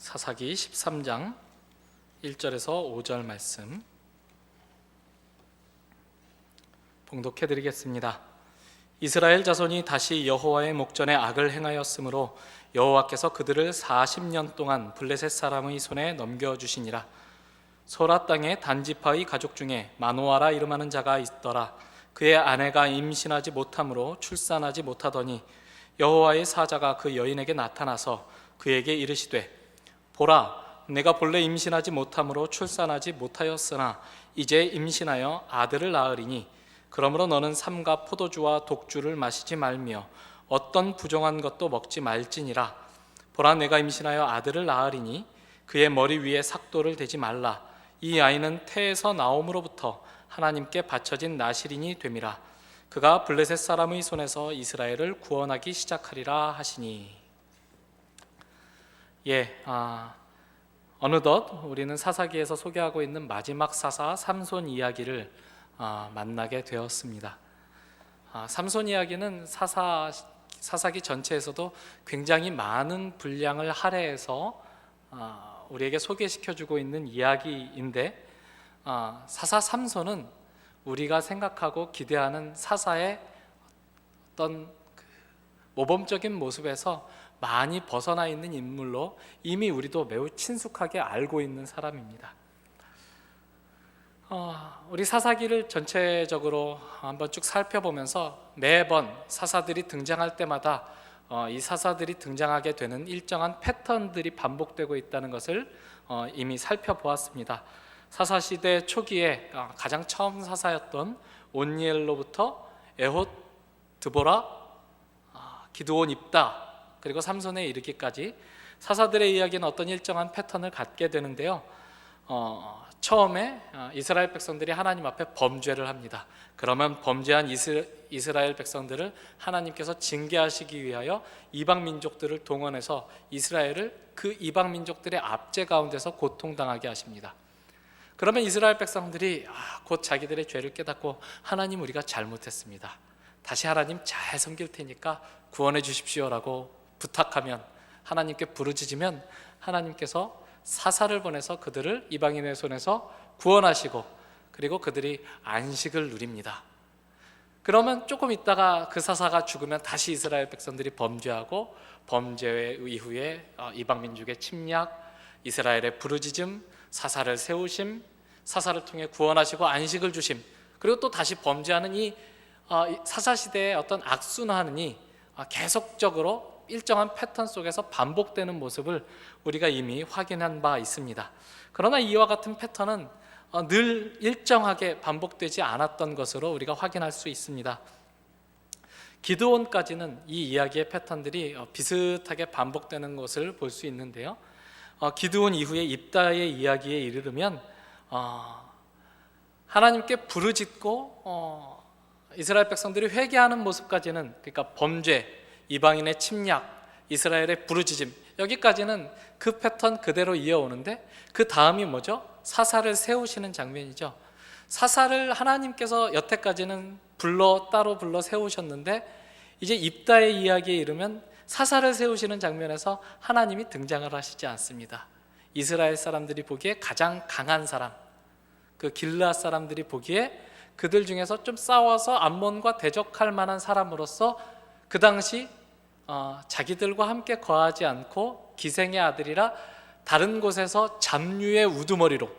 사사기 13장 1절에서 5절 말씀 봉독해 드리겠습니다. 이스라엘 자손이 다시 여호와의 목전에 악을 행하였으므로 여호와께서 그들을 40년 동안 블레셋 사람의 손에 넘겨주시니라. 소라 땅에 단지파의 가족 중에 마노아라 이름하는 자가 있더라. 그의 아내가 임신하지 못함으로 출산하지 못하더니 여호와의 사자가 그 여인에게 나타나서 그에게 이르시되 보라, 내가 본래 임신하지 못함으로 출산하지 못하였으나 이제 임신하여 아들을 낳으리니 그러므로 너는 삼가 포도주와 독주를 마시지 말며 어떤 부정한 것도 먹지 말지니라. 보라, 내가 임신하여 아들을 낳으리니 그의 머리 위에 삭도를 대지 말라. 이 아이는 태에서 나옴으로부터 하나님께 바쳐진 나실인이 됨이라. 그가 블레셋 사람의 손에서 이스라엘을 구원하기 시작하리라 하시니. 어느덧 우리는 사사기에서 소개하고 있는 마지막 사사 삼손 이야기를 만나게 되었습니다. 삼손 이야기는 사사기 전체에서도 굉장히 많은 분량을 할애해서 우리에게 소개시켜주고 있는 이야기인데, 사사 삼손은 우리가 생각하고 기대하는 사사의 어떤 모범적인 모습에서 많이 벗어나 있는 인물로 이미 우리도 매우 친숙하게 알고 있는 사람입니다. 우리 사사기를 전체적으로 한번 쭉 살펴보면서 매번 사사들이 등장할 때마다 이 사사들이 등장하게 되는 일정한 패턴들이 반복되고 있다는 것을 이미 살펴보았습니다. 사사시대 초기에 가장 처음 사사였던 온니엘로부터 에톳, 드보라, 기드온, 입다, 그리고 삼손에 이르기까지 사사들의 이야기는 어떤 일정한 패턴을 갖게 되는데요. 처음에 이스라엘 백성들이 하나님 앞에 범죄를 합니다. 그러면 범죄한 이스라엘 백성들을 하나님께서 징계하시기 위하여 이방 민족들을 동원해서 이스라엘을 그 이방 민족들의 압제 가운데서 고통당하게 하십니다. 그러면 이스라엘 백성들이 곧 자기들의 죄를 깨닫고 하나님, 우리가 잘못했습니다. 다시 하나님 잘 섬길 테니까 구원해 주십시오라고 부탁하면, 하나님께 부르짖으면 하나님께서 사사를 보내서 그들을 이방인의 손에서 구원하시고, 그리고 그들이 안식을 누립니다. 그러면 조금 있다가 그 사사가 죽으면 다시 이스라엘 백성들이 범죄하고, 범죄 이후에 이방 민족의 침략, 이스라엘의 부르짖음, 사사를 세우심, 사사를 통해 구원하시고 안식을 주심, 그리고 또 다시 범죄하는 이 사사시대의 어떤 악순환이 계속적으로 일정한 패턴 속에서 반복되는 모습을 우리가 이미 확인한 바 있습니다. 그러나 이와 같은 패턴은 늘 일정하게 반복되지 않았던 것으로 우리가 확인할 수 있습니다. 기드온까지는 이 이야기의 패턴들이 비슷하게 반복되는 것을 볼 수 있는데요. 기드온 이후에 입다의 이야기에 이르면 하나님께 부르짖고 이스라엘 백성들이 회개하는 모습까지는, 그러니까 범죄, 이방인의 침략, 이스라엘의 부르짖음, 여기까지는 그 패턴 그대로 이어오는데, 그 다음이 뭐죠? 사사를 세우시는 장면이죠. 사사를 하나님께서 여태까지는 따로 불러 세우셨는데, 이제 입다의 이야기에 이르면 사사를 세우시는 장면에서 하나님이 등장을 하시지 않습니다. 이스라엘 사람들이 보기에 가장 강한 사람, 그 길르앗 사람들이 보기에 그들 중에서 좀 싸워서 암몬과 대적할 만한 사람으로서 그 당시 자기들과 함께 거하지 않고 기생의 아들이라 다른 곳에서 잡류의 우두머리로,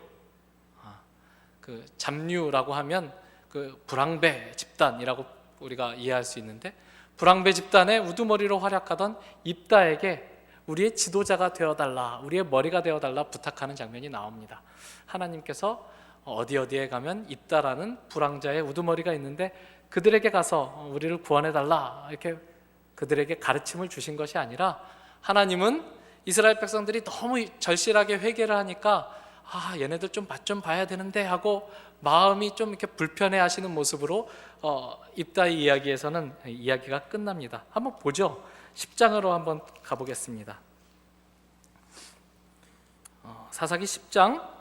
그 잡류라고 하면 그 불황배 집단이라고 우리가 이해할 수 있는데, 불황배 집단의 우두머리로 활약하던 입다에게 우리의 지도자가 되어달라, 우리의 머리가 되어달라 부탁하는 장면이 나옵니다. 하나님께서 어디에 가면 입다라는 불황자의 우두머리가 있는데 그들에게 가서 우리를 구원해달라, 이렇게 그들에게 가르침을 주신 것이 아니라, 하나님은 이스라엘 백성들이 너무 절실하게 회개를 하니까 얘네들 좀 맛 좀 봐야 되는데 하고 마음이 좀 이렇게 불편해 하시는 모습으로 입다의 이야기에서는 이야기가 끝납니다. 한번 보죠. 10장으로 한번 가보겠습니다. 사사기 10장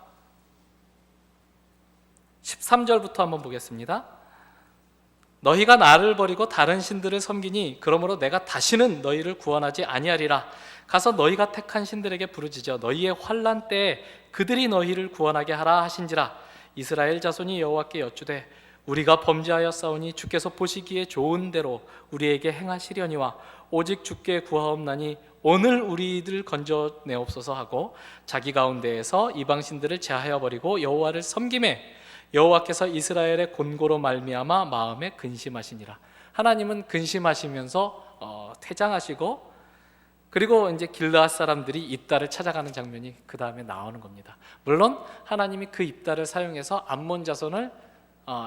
13절부터 한번 보겠습니다. 너희가 나를 버리고 다른 신들을 섬기니 그러므로 내가 다시는 너희를 구원하지 아니하리라. 가서 너희가 택한 신들에게 부르짖어 너희의 환난 때에 그들이 너희를 구원하게 하라 하신지라. 이스라엘 자손이 여호와께 여쭈되 우리가 범죄하였사오니 주께서 보시기에 좋은 대로 우리에게 행하시려니와 오직 주께 구하옵나니 오늘 우리들 건져내옵소서 하고 자기 가운데에서 이방 신들을 제하여 버리고 여호와를 섬김에 여호와께서 이스라엘의 곤고로 말미암아 마음에 근심하시니라. 하나님은 근심하시면서 퇴장하시고, 그리고 이제 길르앗 사람들이 입다를 찾아가는 장면이 그 다음에 나오는 겁니다. 물론 하나님이 그 입다를 사용해서 암몬 자손을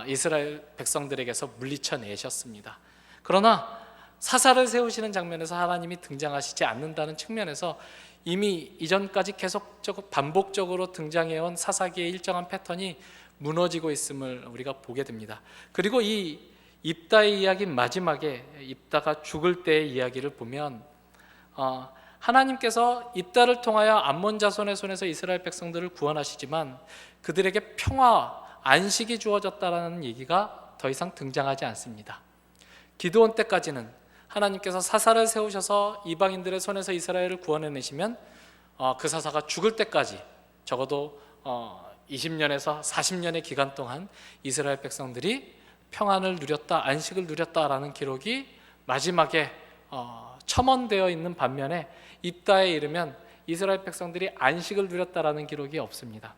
이스라엘 백성들에게서 물리쳐 내셨습니다. 그러나 사사를 세우시는 장면에서 하나님이 등장하시지 않는다는 측면에서 이미 이전까지 계속적으로 반복적으로 등장해온 사사기의 일정한 패턴이 무너지고 있음을 우리가 보게 됩니다. 그리고 이 입다의 이야기 마지막에 입다가 죽을 때의 이야기를 보면 하나님께서 입다를 통하여 암몬 자손의 손에서 이스라엘 백성들을 구원하시지만 그들에게 평화, 안식이 주어졌다라는 얘기가 더 이상 등장하지 않습니다. 기드온 때까지는 하나님께서 사사를 세우셔서 이방인들의 손에서 이스라엘을 구원해내시면 그 사사가 죽을 때까지 적어도 20년에서 40년의 기간 동안 이스라엘 백성들이 평안을 누렸다, 안식을 누렸다라는 기록이 마지막에 첨언되어 있는 반면에 입다에 이르면 이스라엘 백성들이 안식을 누렸다라는 기록이 없습니다.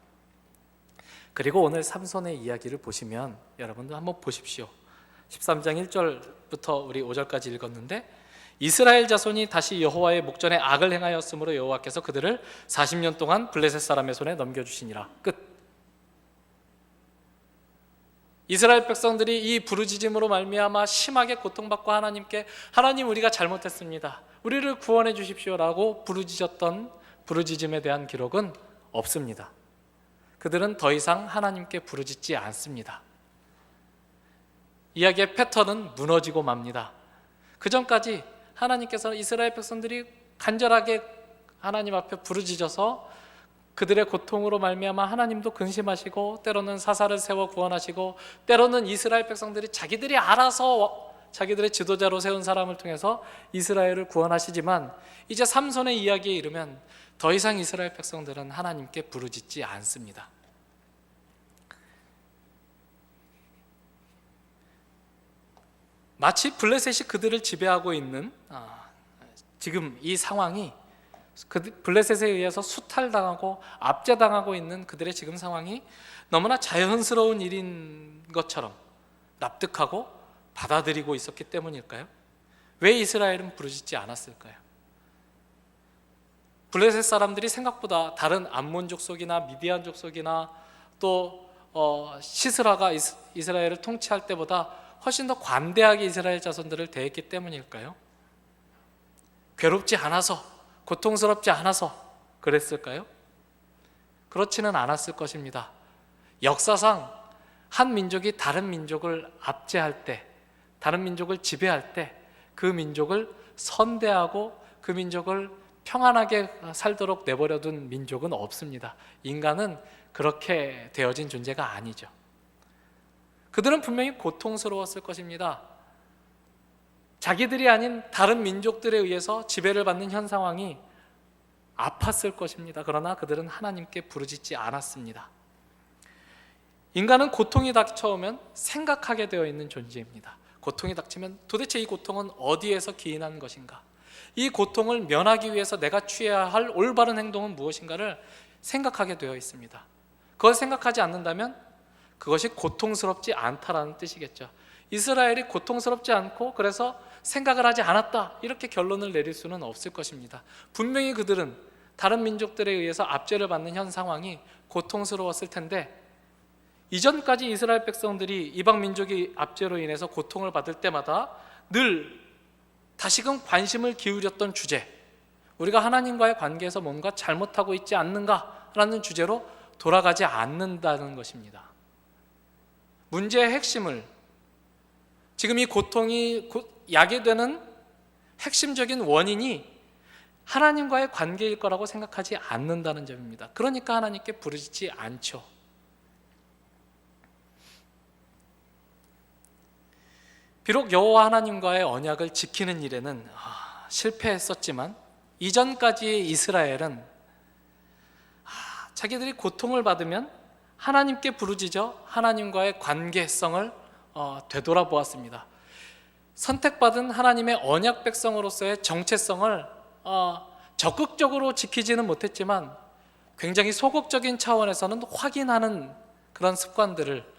그리고 오늘 삼손의 이야기를 보시면 여러분도 한번 보십시오. 13장 1절부터 우리 5절까지 읽었는데 이스라엘 자손이 다시 여호와의 목전에 악을 행하였으므로 여호와께서 그들을 40년 동안 블레셋 사람의 손에 넘겨주시니라. 끝. 이스라엘 백성들이 이 부르짖음으로 말미암아 심하게 고통받고 하나님께 하나님 우리가 잘못했습니다, 우리를 구원해 주십시오라고 부르짖었던 부르짖음에 대한 기록은 없습니다. 그들은 더 이상 하나님께 부르짖지 않습니다. 이야기의 패턴은 무너지고 맙니다. 그 전까지 하나님께서 이스라엘 백성들이 간절하게 하나님 앞에 부르짖어서 그들의 고통으로 말미암아 하나님도 근심하시고 때로는 사사를 세워 구원하시고 때로는 이스라엘 백성들이 자기들이 알아서 자기들의 지도자로 세운 사람을 통해서 이스라엘을 구원하시지만 이제 삼손의 이야기에 이르면 더 이상 이스라엘 백성들은 하나님께 부르짖지 않습니다. 마치 블레셋이 그들을 지배하고 있는 지금 이 상황이 블레셋에 의해서 수탈당하고 압제당하고 있는 그들의 지금 상황이 너무나 자연스러운 일인 것처럼 납득하고 받아들이고 있었기 때문일까요? 왜 이스라엘은 부르짖지 않았을까요? 블레셋 사람들이 생각보다 다른 암몬 족속이나 미디안 족속이나 또 시스라가 이스라엘을 통치할 때보다 훨씬 더 관대하게 이스라엘 자손들을 대했기 때문일까요? 괴롭지 않아서, 고통스럽지 않아서 그랬을까요? 그렇지는 않았을 것입니다. 역사상 한 민족이 다른 민족을 압제할 때, 다른 민족을 지배할 때 그 민족을 선대하고 그 민족을 평안하게 살도록 내버려둔 민족은 없습니다. 인간은 그렇게 되어진 존재가 아니죠. 그들은 분명히 고통스러웠을 것입니다. 자기들이 아닌 다른 민족들에 의해서 지배를 받는 현 상황이 아팠을 것입니다. 그러나 그들은 하나님께 부르짖지 않았습니다. 인간은 고통이 닥쳐오면 생각하게 되어 있는 존재입니다. 고통이 닥치면 도대체 이 고통은 어디에서 기인한 것인가? 이 고통을 면하기 위해서 내가 취해야 할 올바른 행동은 무엇인가를 생각하게 되어 있습니다. 그걸 생각하지 않는다면 그것이 고통스럽지 않다라는 뜻이겠죠. 이스라엘이 고통스럽지 않고 그래서 생각을 하지 않았다 이렇게 결론을 내릴 수는 없을 것입니다. 분명히 그들은 다른 민족들에 의해서 압제를 받는 현 상황이 고통스러웠을 텐데 이전까지 이스라엘 백성들이 이방 민족의 압제로 인해서 고통을 받을 때마다 늘 다시금 관심을 기울였던 주제, 우리가 하나님과의 관계에서 뭔가 잘못하고 있지 않는가라는 주제로 돌아가지 않는다는 것입니다. 문제의 핵심을, 지금 이 고통이 야기되는 핵심적인 원인이 하나님과의 관계일 거라고 생각하지 않는다는 점입니다. 그러니까 하나님께 부르짖지 않죠. 비록 여호와 하나님과의 언약을 지키는 일에는 실패했었지만 이전까지의 이스라엘은 자기들이 고통을 받으면 하나님께 부르짖어 하나님과의 관계성을 되돌아보았습니다. 선택받은 하나님의 언약 백성으로서의 정체성을 적극적으로 지키지는 못했지만 굉장히 소극적인 차원에서는 확인하는 그런 습관들을,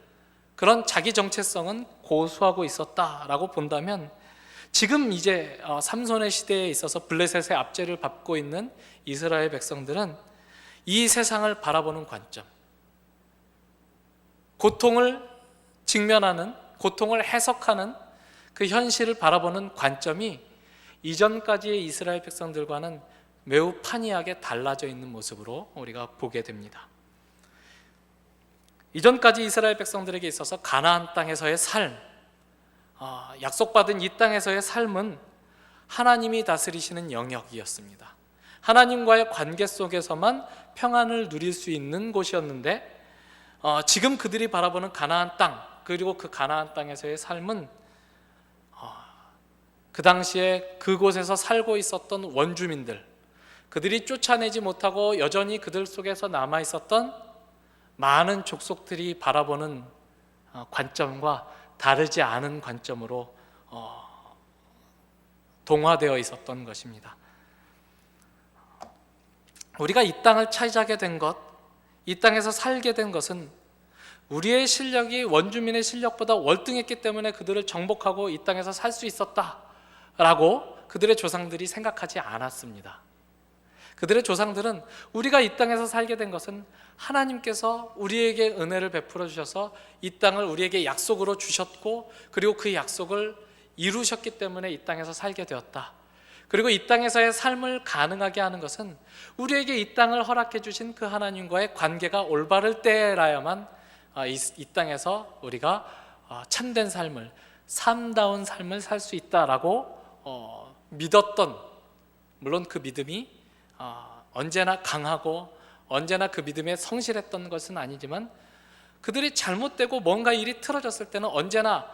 그런 자기 정체성은 고수하고 있었다라고 본다면, 지금 이제 삼손의 시대에 있어서 블레셋의 압제를 받고 있는 이스라엘 백성들은 이 세상을 바라보는 관점, 고통을 직면하는, 고통을 해석하는 그 현실을 바라보는 관점이 이전까지의 이스라엘 백성들과는 매우 판이하게 달라져 있는 모습으로 우리가 보게 됩니다. 이전까지 이스라엘 백성들에게 있어서 가나안 땅에서의 삶, 약속받은 이 땅에서의 삶은 하나님이 다스리시는 영역이었습니다. 하나님과의 관계 속에서만 평안을 누릴 수 있는 곳이었는데, 지금 그들이 바라보는 가나안 땅, 그리고 그 가나안 땅에서의 삶은 그 당시에 그곳에서 살고 있었던 원주민들, 그들이 쫓아내지 못하고 여전히 그들 속에서 남아 있었던 많은 족속들이 바라보는 관점과 다르지 않은 관점으로 동화되어 있었던 것입니다. 우리가 이 땅을 차지하게 된 것, 이 땅에서 살게 된 것은 우리의 실력이 원주민의 실력보다 월등했기 때문에 그들을 정복하고 이 땅에서 살 수 있었다라고 그들의 조상들이 생각하지 않았습니다. 그들의 조상들은 우리가 이 땅에서 살게 된 것은 하나님께서 우리에게 은혜를 베풀어 주셔서 이 땅을 우리에게 약속으로 주셨고, 그리고 그 약속을 이루셨기 때문에 이 땅에서 살게 되었다. 그리고 이 땅에서의 삶을 가능하게 하는 것은 우리에게 이 땅을 허락해 주신 그 하나님과의 관계가 올바를 때라야만 이 땅에서 우리가 참된 삶을, 삶다운 삶을 살 수 있다라고 믿었던, 물론 그 믿음이 언제나 강하고 언제나 그 믿음에 성실했던 것은 아니지만, 그들이 잘못되고 뭔가 일이 틀어졌을 때는 언제나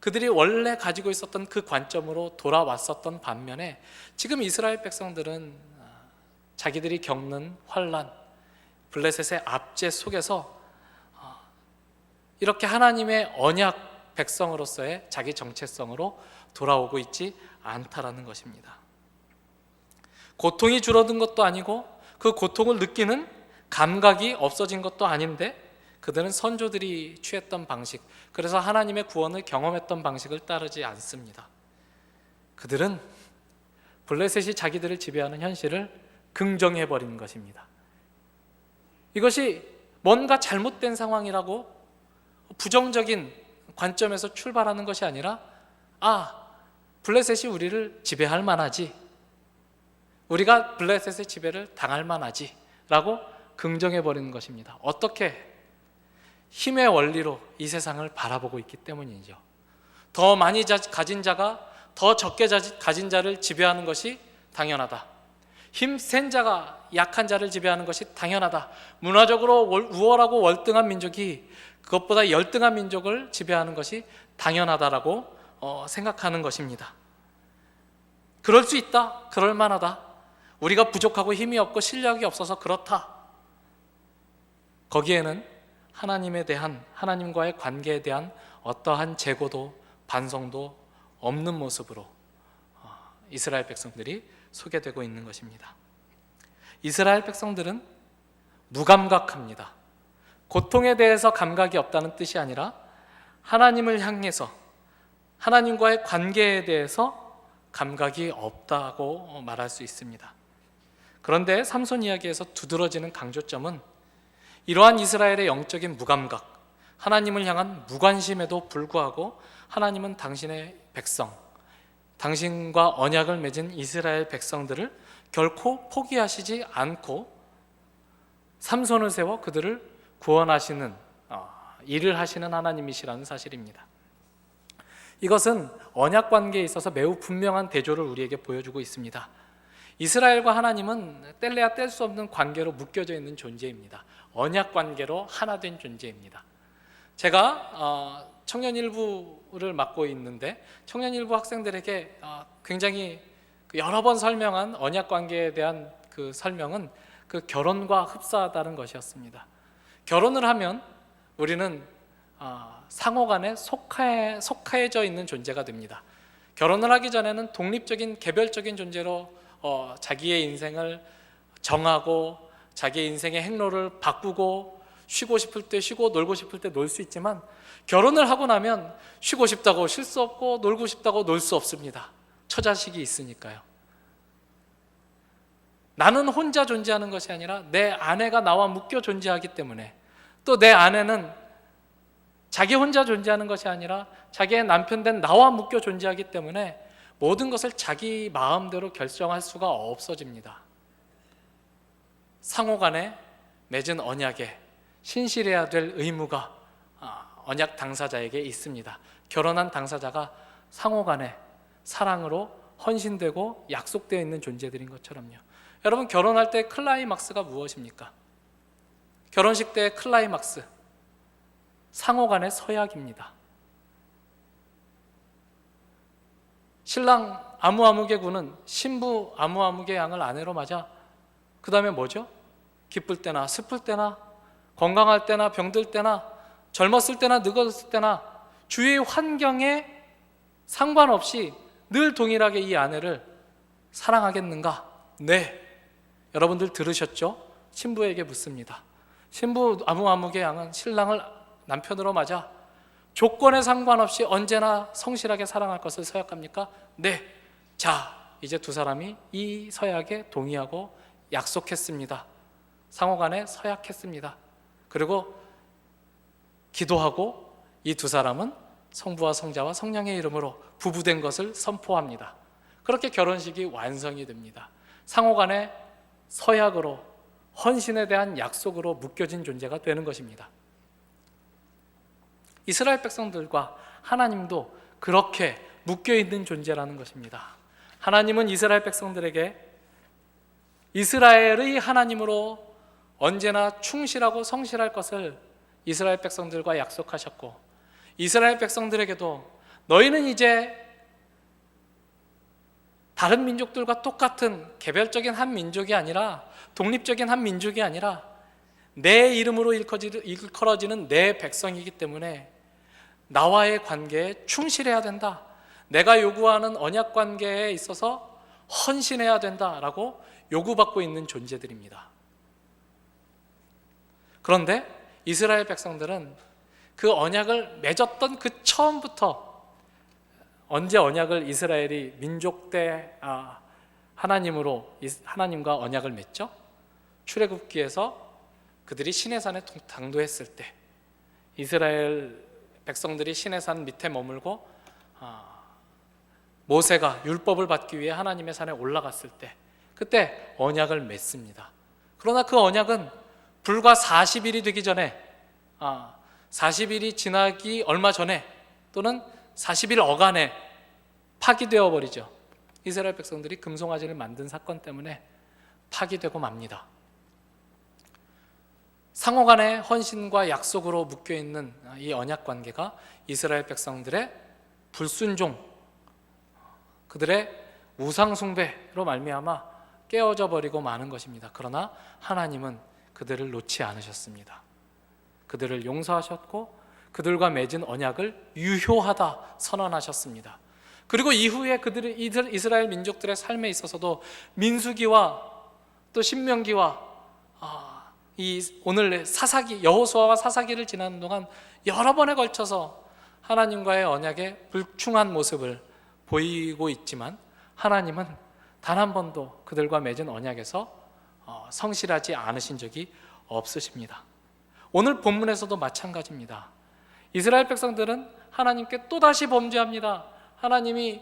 그들이 원래 가지고 있었던 그 관점으로 돌아왔었던 반면에, 지금 이스라엘 백성들은 자기들이 겪는 환난, 블레셋의 압제 속에서 이렇게 하나님의 언약 백성으로서의 자기 정체성으로 돌아오고 있지 않다라는 것입니다. 고통이 줄어든 것도 아니고 그 고통을 느끼는 감각이 없어진 것도 아닌데, 그들은 선조들이 취했던 방식, 그래서 하나님의 구원을 경험했던 방식을 따르지 않습니다. 그들은 블레셋이 자기들을 지배하는 현실을 긍정해버리는 것입니다. 이것이 뭔가 잘못된 상황이라고 부정적인 관점에서 출발하는 것이 아니라, 블레셋이 우리를 지배할 만하지, 우리가 블레셋의 지배를 당할 만하지 라고 긍정해버리는 것입니다. 어떻게? 힘의 원리로 이 세상을 바라보고 있기 때문이죠. 더 많이 가진 자가 더 적게 가진 자를 지배하는 것이 당연하다. 힘 센 자가 약한 자를 지배하는 것이 당연하다. 문화적으로 우월하고 월등한 민족이 그것보다 열등한 민족을 지배하는 것이 당연하다라고 생각하는 것입니다. 그럴 수 있다. 그럴 만하다. 우리가 부족하고 힘이 없고 실력이 없어서 그렇다. 거기에는 하나님에 대한, 하나님과의 관계에 대한 어떠한 재고도 반성도 없는 모습으로 이스라엘 백성들이 소개되고 있는 것입니다. 이스라엘 백성들은 무감각합니다. 고통에 대해서 감각이 없다는 뜻이 아니라 하나님을 향해서, 하나님과의 관계에 대해서 감각이 없다고 말할 수 있습니다. 그런데 삼손 이야기에서 두드러지는 강조점은 이러한 이스라엘의 영적인 무감각, 하나님을 향한 무관심에도 불구하고 하나님은 당신의 백성, 당신과 언약을 맺은 이스라엘 백성들을 결코 포기하시지 않고 삼손을 세워 그들을 구원하시는 일을 하시는 하나님이시라는 사실입니다. 이것은 언약 관계에 있어서 매우 분명한 대조를 우리에게 보여주고 있습니다. 이스라엘과 하나님은 뗄래야 뗄 수 없는 관계로 묶여져 있는 존재입니다. 언약 관계로 하나 된 존재입니다. 제가 청년일부를 맡고 있는데 청년일부 학생들에게 굉장히 여러 번 설명한 언약 관계에 대한 그 설명은 그 결혼과 흡사하다는 것이었습니다. 결혼을 하면 우리는 상호 간에 속해져 있는 존재가 됩니다. 결혼을 하기 전에는 독립적인 개별적인 존재로 자기의 인생을 정하고 자기의 인생의 행로를 바꾸고 쉬고 싶을 때 쉬고 놀고 싶을 때 놀 수 있지만 결혼을 하고 나면 쉬고 싶다고 쉴 수 없고 놀고 싶다고 놀 수 없습니다. 처자식이 있으니까요. 나는 혼자 존재하는 것이 아니라 내 아내가 나와 묶여 존재하기 때문에, 또 내 아내는 자기 혼자 존재하는 것이 아니라 자기의 남편 된 나와 묶여 존재하기 때문에 모든 것을 자기 마음대로 결정할 수가 없어집니다. 상호 간에 맺은 언약에 신실해야 될 의무가 언약 당사자에게 있습니다. 결혼한 당사자가 상호 간에 사랑으로 헌신되고 약속되어 있는 존재들인 것처럼요. 여러분, 결혼할 때 클라이막스가 무엇입니까? 결혼식 때의 클라이막스, 상호 간의 서약입니다. 신랑 아무아무개 군은 신부 아무아무개 양을 아내로 맞아 그 다음에 뭐죠? 기쁠 때나 슬플 때나 건강할 때나 병들 때나 젊었을 때나 늙었을 때나 주위의 환경에 상관없이 늘 동일하게 이 아내를 사랑하겠는가? 네. 여러분들 들으셨죠? 신부에게 묻습니다. 신부 아무아무개 양은 신랑을 남편으로 맞아 조건에 상관없이 언제나 성실하게 사랑할 것을 서약합니까? 네. 자, 이제 두 사람이 이 서약에 동의하고 약속했습니다. 상호 간에 서약했습니다. 그리고 기도하고 이 두 사람은 성부와 성자와 성령의 이름으로 부부된 것을 선포합니다. 그렇게 결혼식이 완성이 됩니다. 상호 간에 서약으로, 헌신에 대한 약속으로 묶여진 존재가 되는 것입니다. 이스라엘 백성들과 하나님도 그렇게 묶여있는 존재라는 것입니다. 하나님은 이스라엘 백성들에게 이스라엘의 하나님으로 언제나 충실하고 성실할 것을 이스라엘 백성들과 약속하셨고, 이스라엘 백성들에게도 너희는 이제 다른 민족들과 똑같은 개별적인 한 민족이 아니라, 독립적인 한 민족이 아니라 내 이름으로 일컬어지는 내 백성이기 때문에 나와의 관계에 충실해야 된다. 내가 요구하는 언약 관계에 있어서 헌신해야 된다라고 요구받고 있는 존재들입니다. 그런데 이스라엘 백성들은 그 언약을 맺었던 그 처음부터, 언제 언약을 이스라엘이 민족 대 하나님과 언약을 맺죠? 출애굽기에서 그들이 시내산에 당도했을 때, 이스라엘 백성들이 시내산 밑에 머물고 모세가 율법을 받기 위해 하나님의 산에 올라갔을 때, 그때 언약을 맺습니다. 그러나 그 언약은 불과 40일이 되기 전에, 40일이 지나기 얼마 전에, 또는 40일 어간에 파기되어 버리죠. 이스라엘 백성들이 금송아지를 만든 사건 때문에 파기되고 맙니다. 상호 간의 헌신과 약속으로 묶여있는 이 언약 관계가 이스라엘 백성들의 불순종, 그들의 우상 숭배로 말미암아 깨어져 버리고 마는 것입니다. 그러나 하나님은 그들을 놓지 않으셨습니다. 그들을 용서하셨고 그들과 맺은 언약을 유효하다 선언하셨습니다. 그리고 이후에 이스라엘 민족들의 삶에 있어서도 민수기와 또 신명기와 오늘 사사기, 여호수아와 사사기를 지나는 동안 여러 번에 걸쳐서 하나님과의 언약에 불충한 모습을 보이고 있지만, 하나님은 단 한 번도 그들과 맺은 언약에서 성실하지 않으신 적이 없으십니다. 오늘 본문에서도 마찬가지입니다. 이스라엘 백성들은 하나님께 또다시 범죄합니다. 하나님이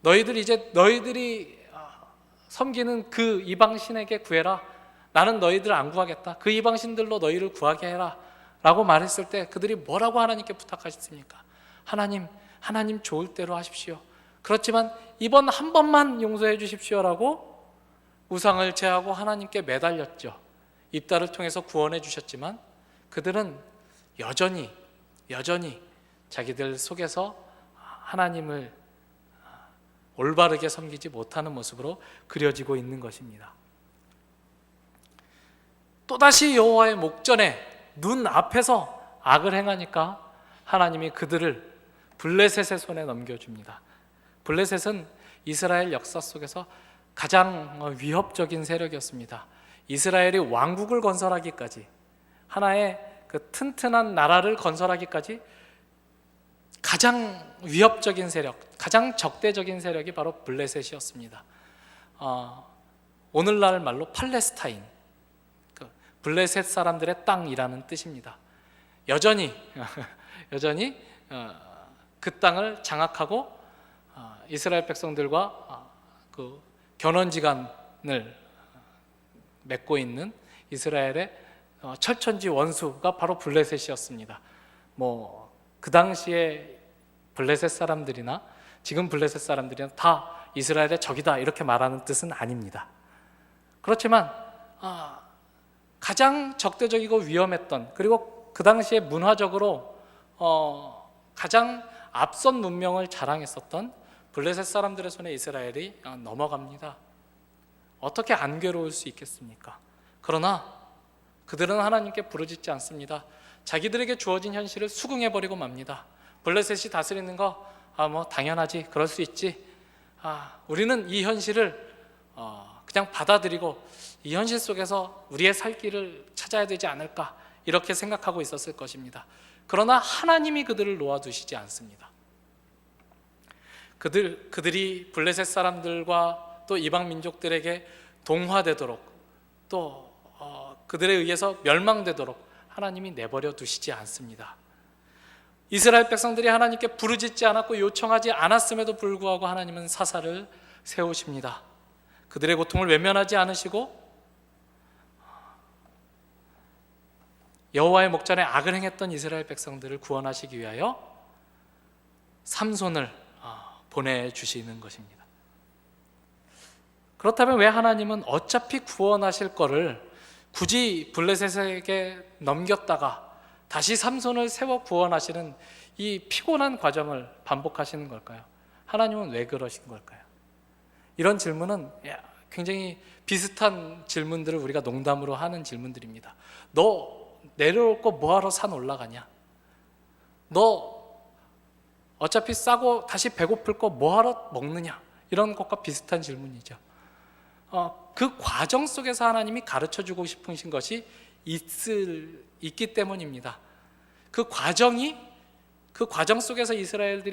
너희들이 섬기는 그 이방신에게 구해라. 나는 너희들 안 구하겠다. 그 이방신들로 너희를 구하게 해라 라고 말했을 때 그들이 뭐라고 하나님께 부탁하셨습니까? 하나님 좋을 대로 하십시오. 그렇지만 이번 한 번만 용서해 주십시오라고 우상을 제하고 하나님께 매달렸죠. 입다를 통해서 구원해 주셨지만 그들은 여전히 여전히 자기들 속에서 하나님을 올바르게 섬기지 못하는 모습으로 그려지고 있는 것입니다. 또다시 여호와의 목전에 눈앞에서 악을 행하니까 하나님이 그들을 블레셋의 손에 넘겨줍니다. 블레셋은 이스라엘 역사 속에서 가장 위협적인 세력이었습니다. 이스라엘이 왕국을 건설하기까지, 하나의 그 튼튼한 나라를 건설하기까지 가장 위협적인 세력, 가장 적대적인 세력이 바로 블레셋이었습니다. 오늘날 말로 팔레스타인, 블레셋 사람들의 땅이라는 뜻입니다. 여전히 그 땅을 장악하고 이스라엘 백성들과 그 견원지간을 맺고 있는 이스라엘의 철천지 원수가 바로 블레셋이었습니다. 그 당시에 블레셋 사람들이나 지금 블레셋 사람들이나 다 이스라엘의 적이다 이렇게 말하는 뜻은 아닙니다. 그렇지만 가장 적대적이고 위험했던, 그리고 그 당시에 문화적으로 가장 앞선 문명을 자랑했었던 블레셋 사람들의 손에 이스라엘이 넘어갑니다. 어떻게 안 괴로울 수 있겠습니까? 그러나 그들은 하나님께 부르짖지 않습니다. 자기들에게 주어진 현실을 수긍해버리고 맙니다. 블레셋이 다스리는 거 당연하지, 그럴 수 있지. 우리는 이 현실을 그냥 받아들이고 이 현실 속에서 우리의 살 길을 찾아야 되지 않을까, 이렇게 생각하고 있었을 것입니다. 그러나 하나님이 그들을 놓아두시지 않습니다. 그들이 블레셋 사람들과 또 이방 민족들에게 동화되도록, 또 그들에 의해서 멸망되도록 하나님이 내버려 두시지 않습니다. 이스라엘 백성들이 하나님께 부르짖지 않았고 요청하지 않았음에도 불구하고 하나님은 사사를 세우십니다. 그들의 고통을 외면하지 않으시고 여호와의 목전에 악을 행했던 이스라엘 백성들을 구원하시기 위하여 삼손을 보내주시는 것입니다. 그렇다면 왜 하나님은 어차피 구원하실 거를 굳이 블레셋에게 넘겼다가 다시 삼손을 세워 구원하시는 이 피곤한 과정을 반복하시는 걸까요? 하나님은 왜 그러신 걸까요? 이런 질문은 굉장히 비슷한 질문들을 우리가 농담으로 하는 질문들입니다. 너 내려올 거 뭐하러 산 올라가냐? 너 어차피 싸고 다시 배고플 거 뭐하러 먹느냐? 이런 것과 비슷한 질문이죠. 그 과정 속에서 하나님이 가르쳐주고 싶으신 것이 있기 때문입니다. 그 과정 속에서 이스라엘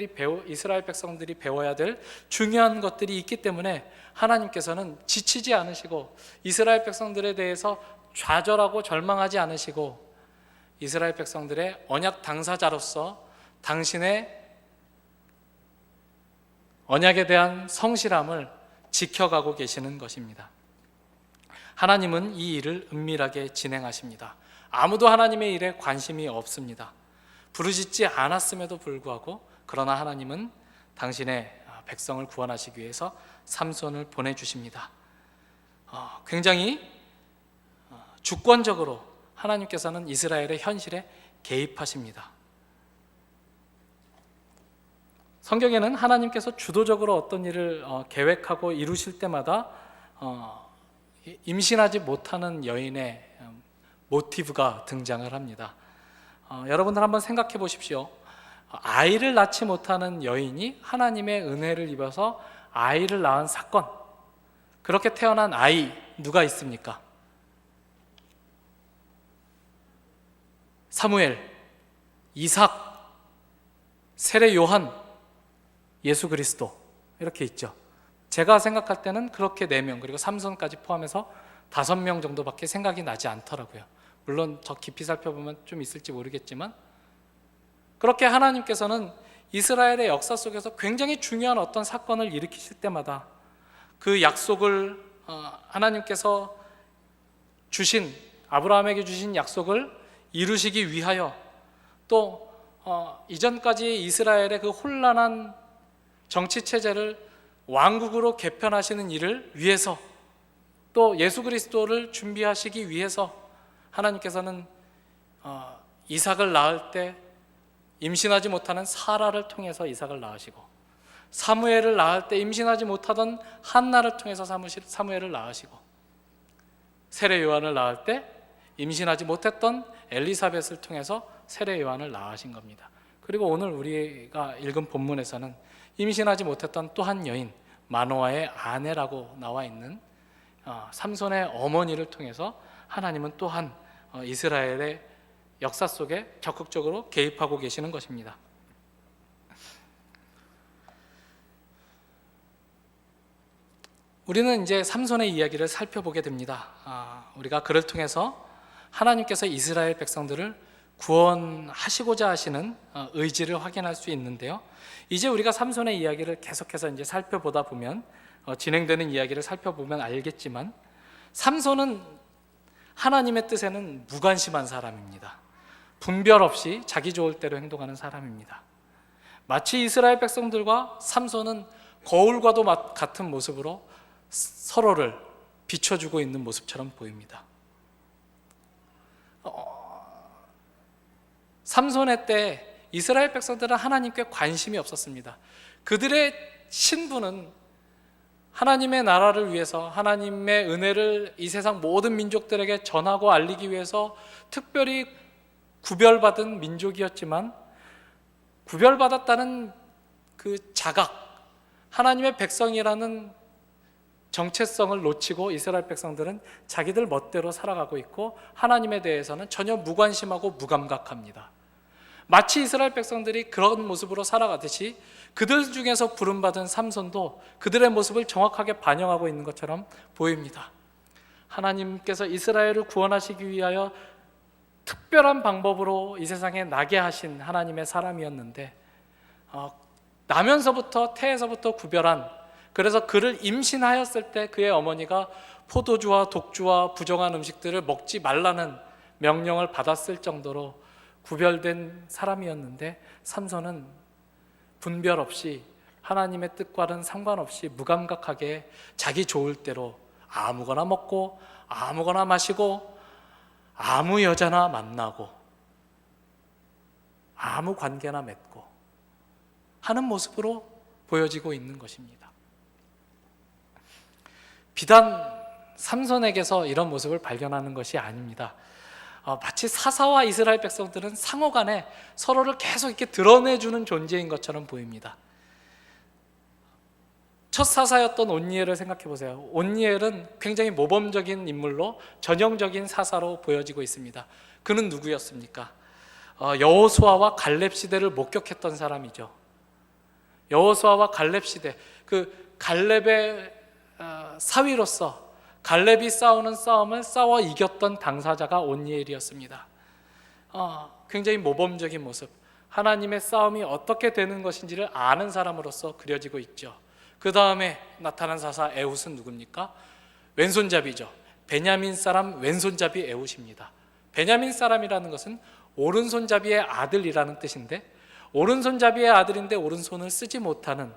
백성들이 배워야 될 중요한 것들이 있기 때문에 하나님께서는 지치지 않으시고 이스라엘 백성들에 대해서 좌절하고 절망하지 않으시고 이스라엘 백성들의 언약 당사자로서 당신의 언약에 대한 성실함을 지켜가고 계시는 것입니다. 하나님은 이 일을 은밀하게 진행하십니다. 아무도 하나님의 일에 관심이 없습니다. 부르짖지 않았음에도 불구하고, 그러나 하나님은 당신의 백성을 구원하시기 위해서 삼손을 보내주십니다. 굉장히 주권적으로 하나님께서는 이스라엘의 현실에 개입하십니다. 성경에는 하나님께서 주도적으로 어떤 일을 계획하고 이루실 때마다 임신하지 못하는 여인의 모티브가 등장을 합니다. 여러분들 한번 생각해 보십시오. 아이를 낳지 못하는 여인이 하나님의 은혜를 입어서 아이를 낳은 사건, 그렇게 태어난 아이 누가 있습니까? 사무엘, 이삭, 세례 요한, 예수 그리스도, 이렇게 있죠. 제가 생각할 때는 그렇게 4명, 그리고 삼손까지 포함해서 5명 정도밖에 생각이 나지 않더라고요. 물론 더 깊이 살펴보면 좀 있을지 모르겠지만, 그렇게 하나님께서는 이스라엘의 역사 속에서 굉장히 중요한 어떤 사건을 일으키실 때마다 그 약속을 하나님께서 주신, 아브라함에게 주신 약속을 이루시기 위하여, 또 이전까지 이스라엘의 그 혼란한 정치 체제를 왕국으로 개편하시는 일을 위해서, 또 예수 그리스도를 준비하시기 위해서 하나님께서는 이삭을 낳을 때 임신하지 못하는 사라를 통해서 이삭을 낳으시고, 사무엘을 낳을 때 임신하지 못하던 한나를 통해서 사무엘을 낳으시고, 세례 요한을 낳을 때 임신하지 못했던 엘리사벳을 통해서 세례 요한을 낳으신 겁니다. 그리고 오늘 우리가 읽은 본문에서는 임신하지 못했던 또 한 여인, 마노아의 아내라고 나와 있는 삼손의 어머니를 통해서 하나님은 또한 이스라엘의 역사 속에 적극적으로 개입하고 계시는 것입니다. 우리는 이제 삼손의 이야기를 살펴보게 됩니다. 우리가 그를 통해서 하나님께서 이스라엘 백성들을 구원하시고자 하시는 의지를 확인할 수 있는데요. 이제 우리가 삼손의 이야기를 계속해서 이제 살펴보다 보면, 진행되는 이야기를 살펴보면 알겠지만, 삼손은 하나님의 뜻에는 무관심한 사람입니다. 분별 없이 자기 좋을 대로 행동하는 사람입니다. 마치 이스라엘 백성들과 삼손은 거울과도 같은 모습으로 서로를 비춰주고 있는 모습처럼 보입니다. 삼손의 때 이스라엘 백성들은 하나님께 관심이 없었습니다. 그들의 신분은 하나님의 나라를 위해서, 하나님의 은혜를 이 세상 모든 민족들에게 전하고 알리기 위해서 특별히 구별받은 민족이었지만, 구별받았다는 그 자각, 하나님의 백성이라는 정체성을 놓치고 이스라엘 백성들은 자기들 멋대로 살아가고 있고, 하나님에 대해서는 전혀 무관심하고 무감각합니다. 마치 이스라엘 백성들이 그런 모습으로 살아가듯이 그들 중에서 부름받은 삼손도 그들의 모습을 정확하게 반영하고 있는 것처럼 보입니다. 하나님께서 이스라엘을 구원하시기 위하여 특별한 방법으로 이 세상에 나게 하신 하나님의 사람이었는데, 나면서부터 태에서부터 구별한, 그래서 그를 임신하였을 때 그의 어머니가 포도주와 독주와 부정한 음식들을 먹지 말라는 명령을 받았을 정도로 구별된 사람이었는데, 삼손은 분별 없이 하나님의 뜻과는 상관없이 무감각하게 자기 좋을 대로 아무거나 먹고 아무거나 마시고 아무 여자나 만나고 아무 관계나 맺고 하는 모습으로 보여지고 있는 것입니다. 비단 삼손에게서 이런 모습을 발견하는 것이 아닙니다. 마치 사사와 이스라엘 백성들은 상호 간에 서로를 계속 이렇게 드러내주는 존재인 것처럼 보입니다. 첫 사사였던 온니엘을 생각해 보세요. 온니엘은 굉장히 모범적인 인물로, 전형적인 사사로 보여지고 있습니다. 그는 누구였습니까? 여호수아와 갈렙 시대를 목격했던 사람이죠. 여호수아와 갈렙 시대, 그 갈렙의 사위로서 갈렙이 싸우는 싸움을 싸워 이겼던 당사자가 온니엘이었습니다. 굉장히 모범적인 모습, 하나님의 싸움이 어떻게 되는 것인지를 아는 사람으로서 그려지고 있죠. 그 다음에 나타난 사사 에훗은 누굽니까? 왼손잡이죠. 베냐민 사람 왼손잡이 에훗입니다. 베냐민 사람이라는 것은 오른손잡이의 아들이라는 뜻인데, 오른손잡이의 아들인데 오른손을 쓰지 못하는,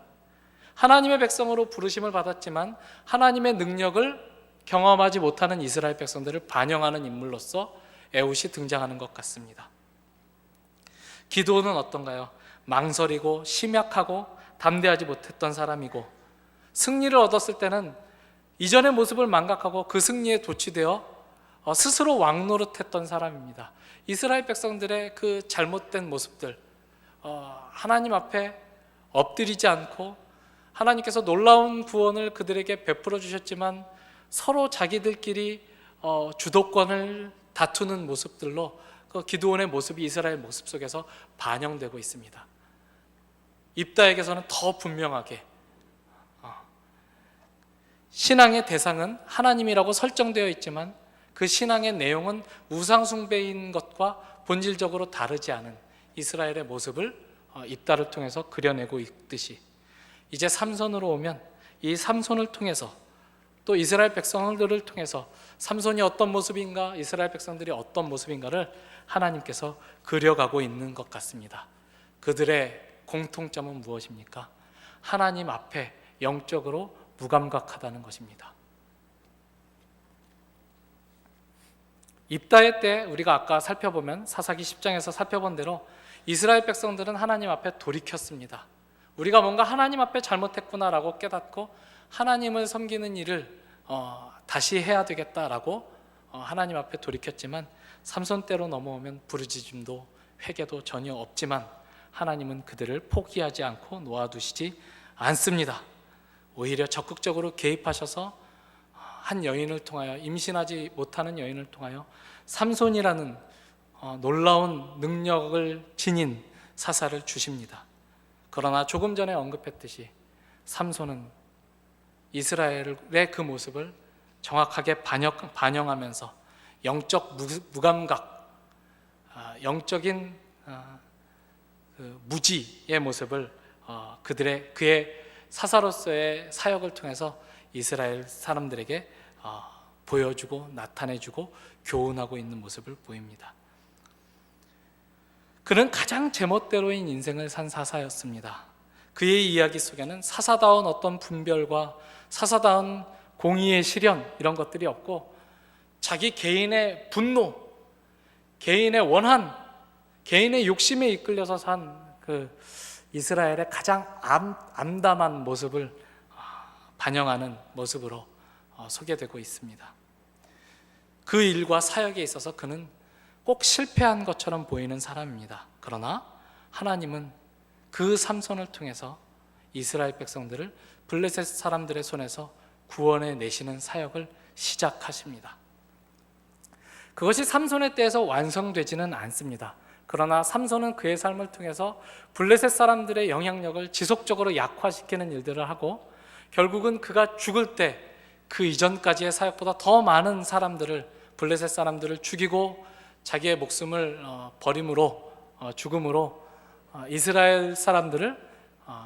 하나님의 백성으로 부르심을 받았지만 하나님의 능력을 경험하지 못하는 이스라엘 백성들을 반영하는 인물로서 에훗이 등장하는 것 같습니다. 기드온은 어떤가요? 망설이고 심약하고 담대하지 못했던 사람이고, 승리를 얻었을 때는 이전의 모습을 망각하고 그 승리에 도취되어 스스로 왕노릇했던 사람입니다. 이스라엘 백성들의 그 잘못된 모습들, 하나님 앞에 엎드리지 않고, 하나님께서 놀라운 구원을 그들에게 베풀어 주셨지만 서로 자기들끼리 주도권을 다투는 모습들로 그 기드온의 모습이 이스라엘 모습 속에서 반영되고 있습니다. 입다에게서는 더 분명하게 신앙의 대상은 하나님이라고 설정되어 있지만 그 신앙의 내용은 우상 숭배인 것과 본질적으로 다르지 않은 이스라엘의 모습을 입다를 통해서 그려내고 있듯이, 이제 삼손으로 오면 이 삼손을 통해서 또 이스라엘 백성들을 통해서 삼손이 어떤 모습인가, 이스라엘 백성들이 어떤 모습인가를 하나님께서 그려가고 있는 것 같습니다. 그들의 공통점은 무엇입니까? 하나님 앞에 영적으로 무감각하다는 것입니다. 입다의 때 우리가 아까 살펴보면, 사사기 10장에서 살펴본 대로 이스라엘 백성들은 하나님 앞에 돌이켰습니다. 우리가 뭔가 하나님 앞에 잘못했구나라고 깨닫고 하나님을 섬기는 일을 다시 해야 되겠다라고 하나님 앞에 돌이켰지만 삼손 때로 넘어오면 부르짖음도 회개도 전혀 없지만 하나님은 그들을 포기하지 않고 놓아두시지 않습니다. 오히려 적극적으로 개입하셔서 한 여인을 통하여, 임신하지 못하는 여인을 통하여 삼손이라는 놀라운 능력을 지닌 사사를 주십니다. 그러나 조금 전에 언급했듯이 삼손은 이스라엘의 그 모습을 정확하게 반영하면서 영적 무감각, 영적인 그 무지의 모습을 그의 사사로서의 사역을 통해서 이스라엘 사람들에게 보여주고 나타내주고 교훈하고 있는 모습을 보입니다. 그는 가장 제멋대로인 인생을 산 사사였습니다. 그의 이야기 속에는 사사다운 어떤 분별과 사사다운 공의의 실현 이런 것들이 없고 자기 개인의 분노, 개인의 원한, 개인의 욕심에 이끌려서 산 그 이스라엘의 가장 암담한 모습을 반영하는 모습으로 소개되고 있습니다. 그 일과 사역에 있어서 그는 꼭 실패한 것처럼 보이는 사람입니다. 그러나 하나님은 그 삼손을 통해서 이스라엘 백성들을 블레셋 사람들의 손에서 구원해 내시는 사역을 시작하십니다. 그것이 삼손의 때에서 완성되지는 않습니다. 그러나 삼손은 그의 삶을 통해서 블레셋 사람들의 영향력을 지속적으로 약화시키는 일들을 하고 결국은 그가 죽을 때 그 이전까지의 사역보다 더 많은 사람들을, 블레셋 사람들을 죽이고 자기의 목숨을 버림으로, 죽음으로 이스라엘 사람들을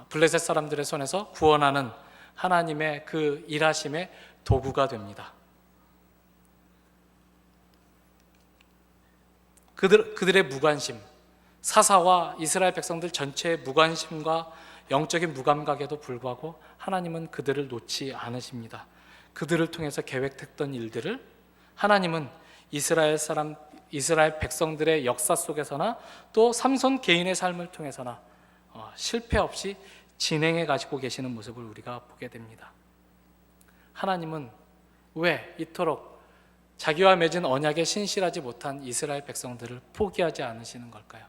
블레셋 사람들의 손에서 구원하는 하나님의 그 일하심의 도구가 됩니다. 그들의 무관심, 사사와 이스라엘 백성들 전체의 무관심과 영적인 무감각에도 불구하고 하나님은 그들을 놓지 않으십니다. 그들을 통해서 계획했던 일들을 하나님은 이스라엘 백성들의 역사 속에서나 또 삼손 개인의 삶을 통해서나 실패 없이 진행해 가지고 계시는 모습을 우리가 보게 됩니다. 하나님은 왜 이토록 자기와 맺은 언약에 신실하지 못한 이스라엘 백성들을 포기하지 않으시는 걸까요?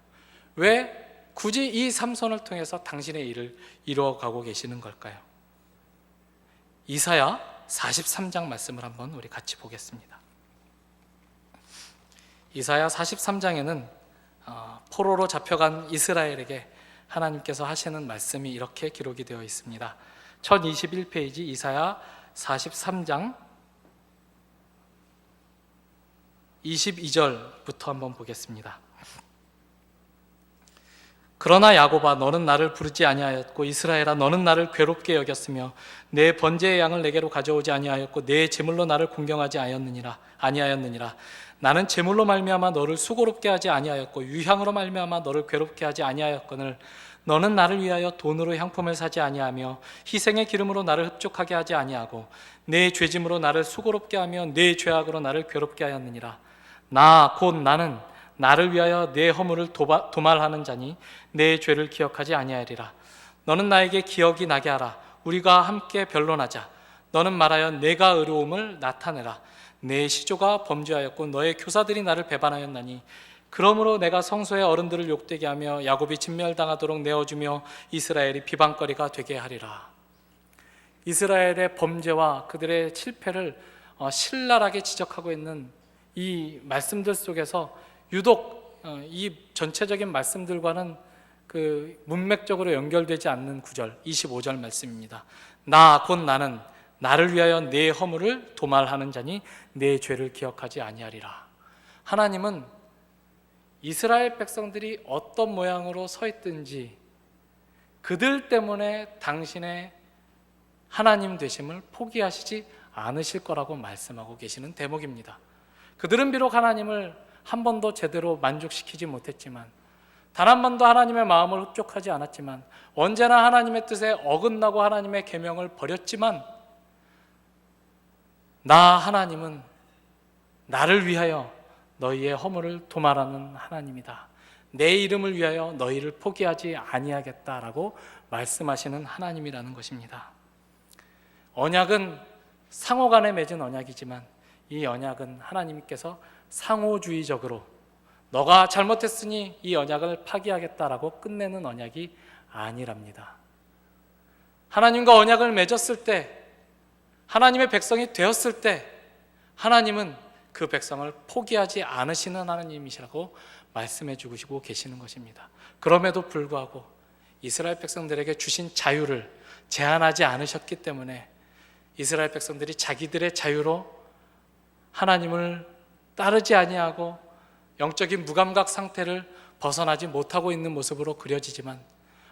왜 굳이 이 삼손을 통해서 당신의 일을 이루어가고 계시는 걸까요? 이사야 43장 말씀을 한번 우리 같이 보겠습니다. 이사야 43장에는 포로로 잡혀간 이스라엘에게 하나님께서 하시는 말씀이 이렇게 기록이 되어 있습니다. 1021페이지 이사야 43장 22절부터 한번 보겠습니다. 그러나 야곱아 너는 나를 부르지 아니하였고 이스라엘아 너는 나를 괴롭게 여겼으며 내 번제의 양을 내게로 가져오지 아니하였고 내 제물로 나를 공경하지 아니하였느니라. 나는 제물로 말미암아 너를 수고롭게 하지 아니하였고 유향으로 말미암아 너를 괴롭게 하지 아니하였거늘 너는 나를 위하여 돈으로 향품을 사지 아니하며 희생의 기름으로 나를 흡족하게 하지 아니하고 내 죄짐으로 나를 수고롭게 하며 내 죄악으로 나를 괴롭게 하였느니라. 나 곧 나는 나를 위하여 내 허물을 도말하는 자니 내 죄를 기억하지 아니하리라. 너는 나에게 기억이 나게 하라. 우리가 함께 변론하자. 너는 말하여 내가 의로움을 나타내라. 내 시조가 범죄하였고 너의 교사들이 나를 배반하였나니 그러므로 내가 성소의 어른들을 욕되게 하며 야곱이 진멸당하도록 내어주며 이스라엘이 비방거리가 되게 하리라. 이스라엘의 범죄와 그들의 실패를 신랄하게 지적하고 있는 이 말씀들 속에서 유독 이 전체적인 말씀들과는 그 문맥적으로 연결되지 않는 구절 25절 말씀입니다. 나 곧 나는 나를 위하여 내 허물을 도말하는 자니 내 죄를 기억하지 아니하리라. 하나님은 이스라엘 백성들이 어떤 모양으로 서 있든지 그들 때문에 당신의 하나님 되심을 포기하시지 않으실 거라고 말씀하고 계시는 대목입니다. 그들은 비록 하나님을 한 번도 제대로 만족시키지 못했지만, 단 한 번도 하나님의 마음을 흡족하지 않았지만, 언제나 하나님의 뜻에 어긋나고 하나님의 계명을 버렸지만, 나 하나님은 나를 위하여 너희의 허물을 도말하는 하나님이다. 내 이름을 위하여 너희를 포기하지 아니하겠다라고 말씀하시는 하나님이라는 것입니다. 언약은 상호 간에 맺은 언약이지만 이 언약은 하나님께서 상호주의적으로 너가 잘못했으니 이 언약을 파기하겠다라고 끝내는 언약이 아니랍니다. 하나님과 언약을 맺었을 때, 하나님의 백성이 되었을 때 하나님은 그 백성을 포기하지 않으시는 하나님이시라고 말씀해 주시고 계시는 것입니다. 그럼에도 불구하고 이스라엘 백성들에게 주신 자유를 제한하지 않으셨기 때문에 이스라엘 백성들이 자기들의 자유로 하나님을 따르지 아니하고 영적인 무감각 상태를 벗어나지 못하고 있는 모습으로 그려지지만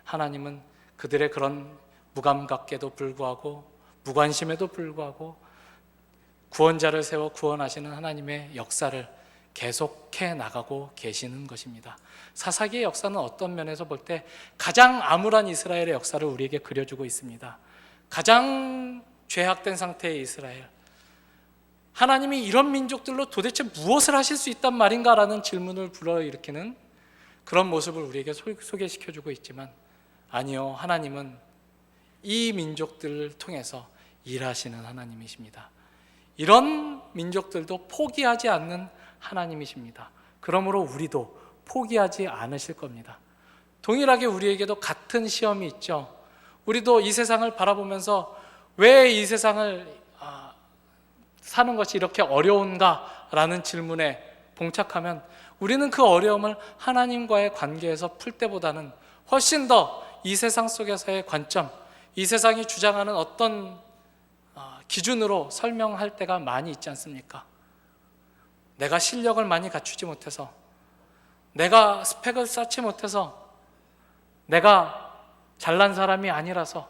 하나님은 그들의 그런 무감각에도 불구하고 무관심에도 불구하고 구원자를 세워 구원하시는 하나님의 역사를 계속해 나가고 계시는 것입니다. 사사기의 역사는 어떤 면에서 볼 때 가장 암울한 이스라엘의 역사를 우리에게 그려주고 있습니다. 가장 죄악된 상태의 이스라엘, 하나님이 이런 민족들로 도대체 무엇을 하실 수 있단 말인가라는 질문을 불러일으키는 그런 모습을 우리에게 소개시켜주고 있지만 아니요, 하나님은 이 민족들을 통해서 일하시는 하나님이십니다. 이런 민족들도 포기하지 않는 하나님이십니다. 그러므로 우리도 포기하지 않으실 겁니다. 동일하게 우리에게도 같은 시험이 있죠. 우리도 이 세상을 바라보면서 왜 이 세상을 사는 것이 이렇게 어려운가라는 질문에 봉착하면 우리는 그 어려움을 하나님과의 관계에서 풀 때보다는 훨씬 더 이 세상 속에서의 관점, 이 세상이 주장하는 어떤 기준으로 설명할 때가 많이 있지 않습니까? 내가 실력을 많이 갖추지 못해서, 내가 스펙을 쌓지 못해서, 내가 잘난 사람이 아니라서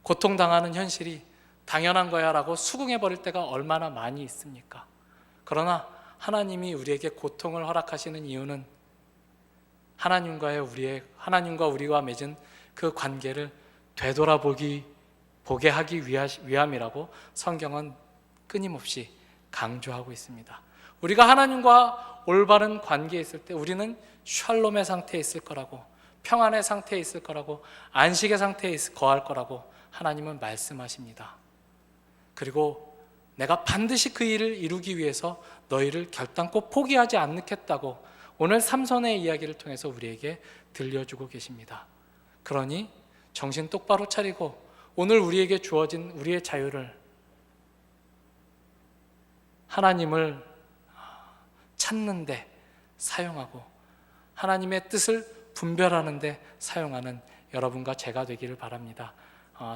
고통당하는 현실이 당연한 거야 라고 수긍해버릴 때가 얼마나 많이 있습니까? 그러나 하나님이 우리에게 고통을 허락하시는 이유는 하나님과 우리와 맺은 그 관계를 되돌아보게 하기 위함이라고 성경은 끊임없이 강조하고 있습니다. 우리가 하나님과 올바른 관계에 있을 때 우리는 샬롬의 상태에 있을 거라고, 평안의 상태에 있을 거라고, 안식의 상태에 거할 거라고 하나님은 말씀하십니다. 그리고 내가 반드시 그 일을 이루기 위해서 너희를 결단코 포기하지 않겠다고 오늘 삼손의 이야기를 통해서 우리에게 들려주고 계십니다. 그러니 정신 똑바로 차리고 오늘 우리에게 주어진 우리의 자유를 하나님을 찾는 데 사용하고 하나님의 뜻을 분별하는 데 사용하는 여러분과 제가 되기를 바랍니다.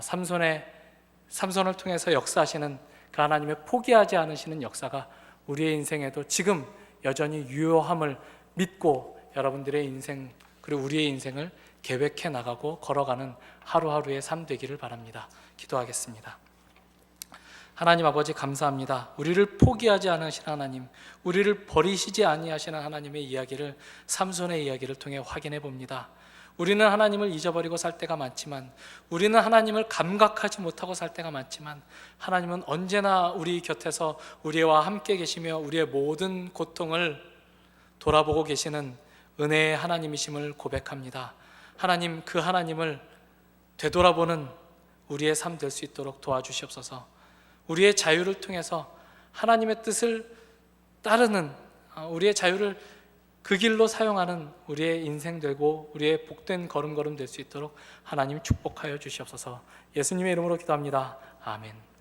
삼손을 통해서 역사하시는 그 하나님의 포기하지 않으시는 역사가 우리의 인생에도 지금 여전히 유효함을 믿고 여러분들의 인생 그리고 우리의 인생을 계획해 나가고 걸어가는 하루하루의 삶 되기를 바랍니다. 기도하겠습니다. 하나님 아버지 감사합니다. 우리를 포기하지 않으시는 하나님, 우리를 버리시지 아니하시는 하나님의 이야기를 삼손의 이야기를 통해 확인해 봅니다. 우리는 하나님을 잊어버리고 살 때가 많지만, 우리는 하나님을 감각하지 못하고 살 때가 많지만, 하나님은 언제나 우리 곁에서 우리와 함께 계시며 우리의 모든 고통을 돌아보고 계시는 은혜의 하나님이심을 고백합니다. 하나님, 그 하나님을 되돌아보는 우리의 삶 될 수 있도록 도와주시옵소서. 우리의 자유를 통해서 하나님의 뜻을 따르는, 우리의 자유를 그 길로 사용하는 우리의 인생 되고 우리의 복된 걸음걸음 될 수 있도록 하나님 축복하여 주시옵소서. 예수님의 이름으로 기도합니다. 아멘.